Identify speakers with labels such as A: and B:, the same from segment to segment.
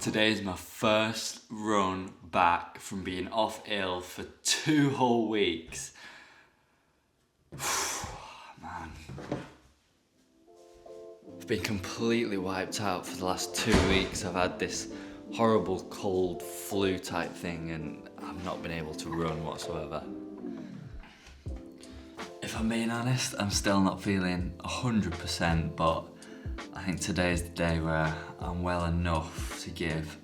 A: Today is my first run back from being off ill for 2 whole weeks. Man. I've been completely wiped out for the last 2 weeks. I've had this horrible cold flu type thing and I've not been able to run whatsoever. If I'm being honest, I'm still not feeling 100%, but I think today is the day where I'm well enough to give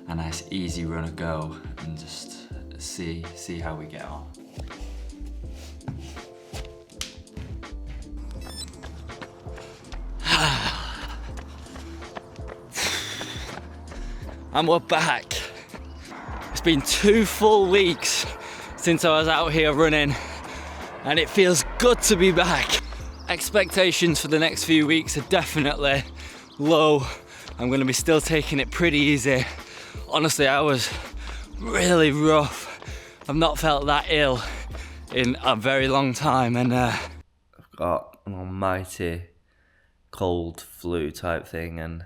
A: a nice easy run a go and just see how we get on. And we're back. It's been 2 full weeks since I was out here running and it feels good to be back. Expectations for the next few weeks are definitely low. I'm gonna be still taking it pretty easy. Honestly, I was really rough. I've not felt that ill in a very long time and I've got an almighty cold flu type thing and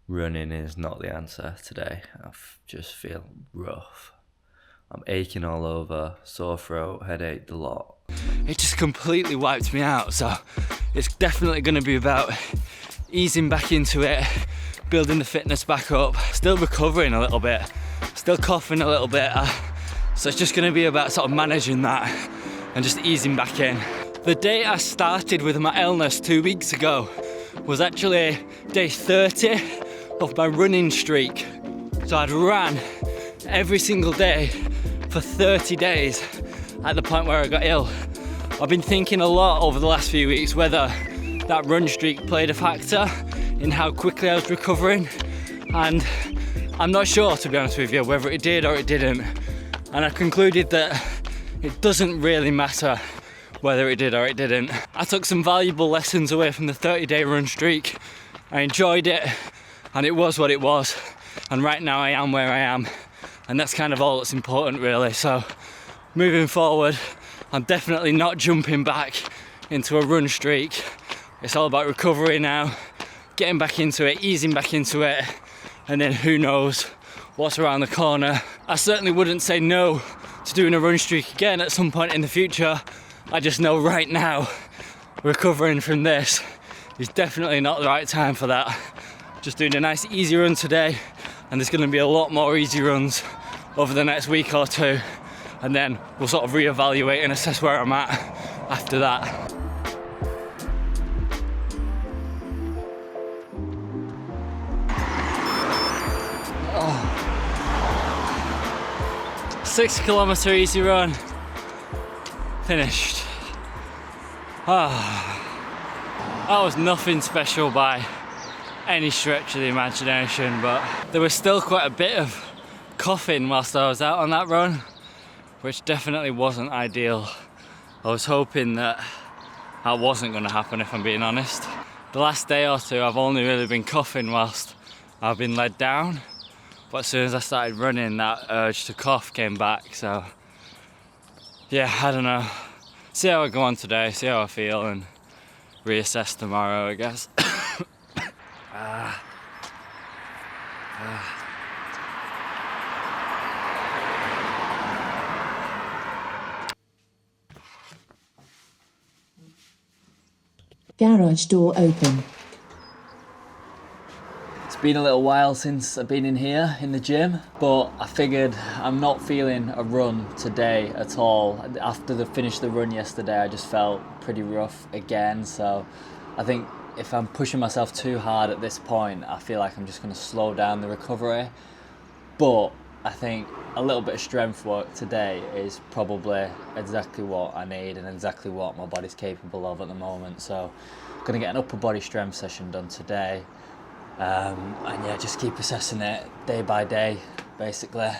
A: running is not the answer today. I just feel rough. I'm aching all over, sore throat, headache, the lot. It just completely wiped me out, so it's definitely going to be about easing back into it, building the fitness back up, still recovering a little bit, still coughing a little bit, so it's just going to be about sort of managing that and just easing back in. The day I started with my illness 2 weeks ago was actually day 30 of my running streak. So I'd ran every single day for 30 days at the point where I got ill. I've been thinking a lot over the last few weeks whether that run streak played a factor in how quickly I was recovering, and I'm not sure, to be honest with you, whether it did or it didn't. And I concluded that it doesn't really matter whether it did or it didn't. I took some valuable lessons away from the 30-day run streak. I enjoyed it and it was what it was, and right now I am where I am, and that's kind of all that's important really. So moving forward, I'm definitely not jumping back into a run streak. It's all about recovery now, getting back into it, easing back into it, and then who knows what's around the corner. I certainly wouldn't say no to doing a run streak again at some point in the future. I just know right now, recovering from this is definitely not the right time for that. Just doing a nice easy run today, and there's going to be a lot more easy runs over the next week or two, and then we'll sort of reevaluate and assess where I'm at after that. Oh. 6 kilometre easy run, finished. That was nothing special by any stretch of the imagination, but there was still quite a bit of coughing whilst I was out on that run, which definitely wasn't ideal. I was hoping that wasn't going to happen, if I'm being honest. The last day or two I've only really been coughing whilst I've been led down, but as soon as I started running that urge to cough came back. So yeah, I don't know, see how I go on today, see how I feel, and reassess tomorrow, I guess.
B: Garage door open.
A: It's been a little while since I've been in here in the gym, but I figured I'm not feeling a run today at all. After finished the run yesterday, I just felt pretty rough again, so I think if I'm pushing myself too hard at this point, I feel like I'm just going to slow down the recovery. But I think a little bit of strength work today is probably exactly what I need and exactly what my body's capable of at the moment. So I'm going to get an upper body strength session done today. And yeah, just keep assessing it day by day, basically.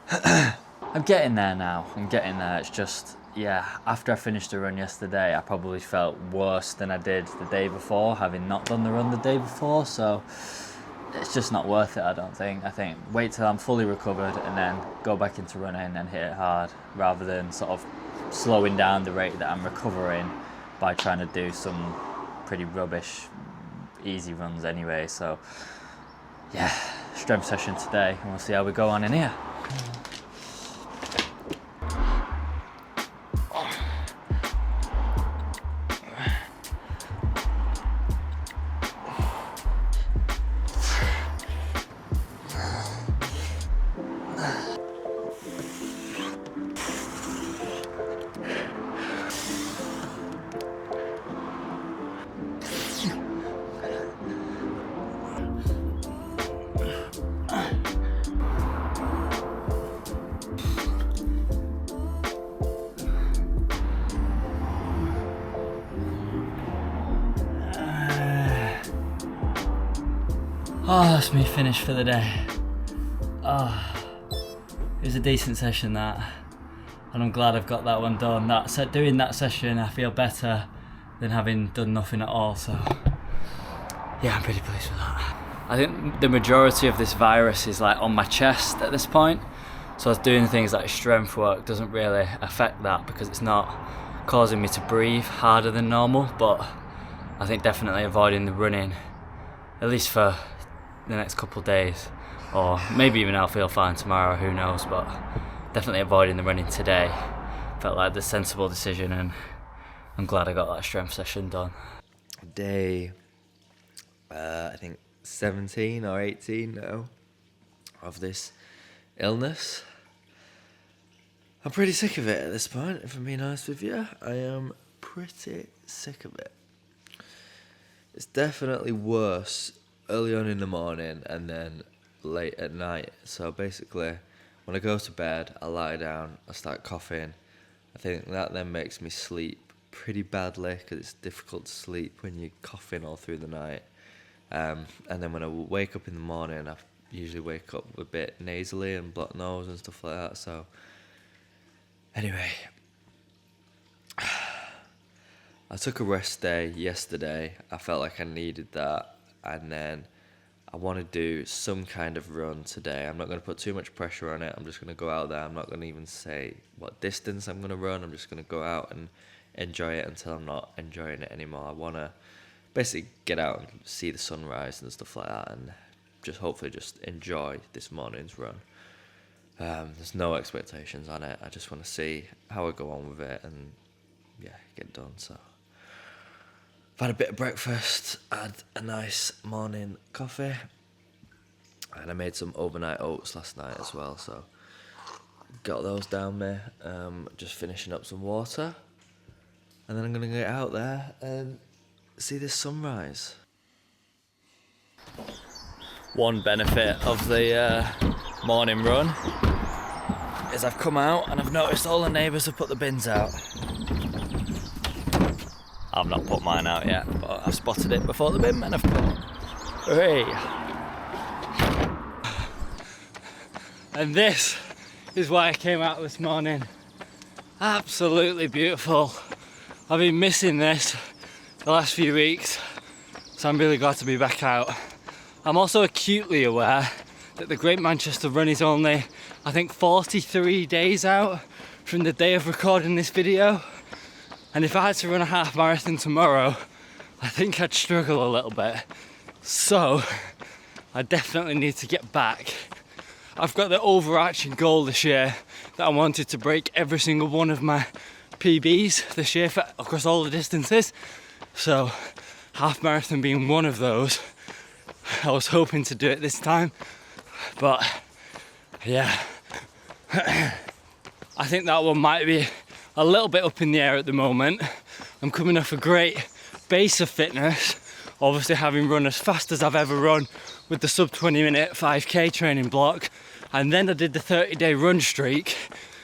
A: I'm getting there now, It's just, yeah, after I finished the run yesterday, I probably felt worse than I did the day before, having not done the run the day before, so it's just not worth it, I don't think. I think wait till I'm fully recovered and then go back into running and hit it hard, rather than sort of slowing down the rate that I'm recovering by trying to do some pretty rubbish easy runs anyway. So yeah, strength session today, and we'll see how we go on in here. Oh, that's me finished for the day. Oh, it was a decent session that, and I'm glad I've got that one done. Doing that session, I feel better than having done nothing at all, so yeah, I'm pretty pleased with that. I think the majority of this virus is like on my chest at this point, so I was doing things like strength work doesn't really affect that because it's not causing me to breathe harder than normal, but I think definitely avoiding the running, at least for the next couple of days, or maybe even I'll feel fine tomorrow, who knows, but definitely avoiding the running today felt like the sensible decision, and I'm glad I got that strength session done.
B: Day, I think 17 or 18 now of this illness. I'm pretty sick of it at this point, if I'm being honest with you. I am pretty sick of it. It's definitely worse early on in the morning and then late at night. So basically, when I go to bed, I lie down, I start coughing. I think that then makes me sleep pretty badly because it's difficult to sleep when you're coughing all through the night. And then when I wake up in the morning, I usually wake up a bit nasally and blocked nose and stuff like that. So anyway, I took a rest day yesterday. I felt like I needed that. And then I want to do some kind of run today. I'm not going to put too much pressure on it. I'm just going to go out there. I'm not going to even say what distance I'm going to run. I'm just going to go out and enjoy it until I'm not enjoying it anymore. I want to basically get out and see the sunrise and stuff like that, and just hopefully just enjoy this morning's run. There's no expectations on it. I just want to see how I go on with it and yeah, get done. So I've had a bit of breakfast, had a nice morning coffee, and I made some overnight oats last night as well, so got those down there. Just finishing up some water, and then I'm going to get out there and see this sunrise.
A: One benefit of the morning run is I've come out and I've noticed all the neighbours have put the bins out. I've not put mine out yet, but I've spotted it before the bin men have put. Hooray! And this is why I came out this morning. Absolutely beautiful. I've been missing this the last few weeks, so I'm really glad to be back out. I'm also acutely aware that the Great Manchester Run is only, I think, 43 days out from the day of recording this video. And if I had to run a half marathon tomorrow, I think I'd struggle a little bit. So I definitely need to get back. I've got the overarching goal this year that I wanted to break every single one of my PBs this year across all the distances. So half marathon being one of those. I was hoping to do it this time, but yeah. I think that one might be a little bit up in the air at the moment. I'm coming off a great base of fitness, obviously having run as fast as I've ever run with the sub 20 minute 5k training block, and then I did the 30-day run streak,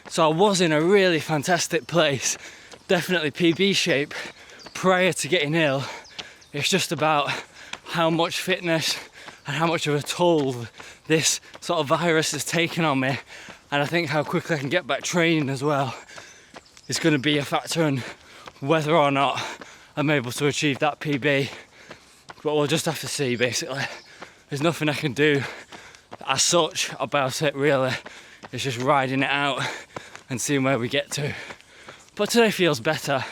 A: so I was in a really fantastic place, definitely PB shape prior to getting ill. It's just about how much fitness and how much of a toll this sort of virus has taken on me, and I think how quickly I can get back training as well is going to be a factor in whether or not I'm able to achieve that PB. But we'll just have to see, basically. There's nothing I can do as such about it, really. It's just riding it out and seeing where we get to. But today feels better,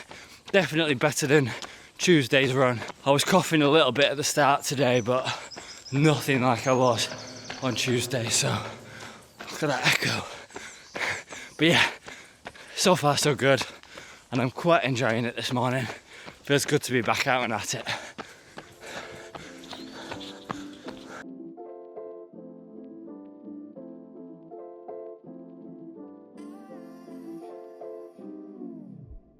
A: definitely better than Tuesday's run. I was coughing a little bit at the start today, but nothing like I was on Tuesday, so look at that echo. But yeah, so far so good, and I'm quite enjoying it this morning. Feels good to be back out and at it.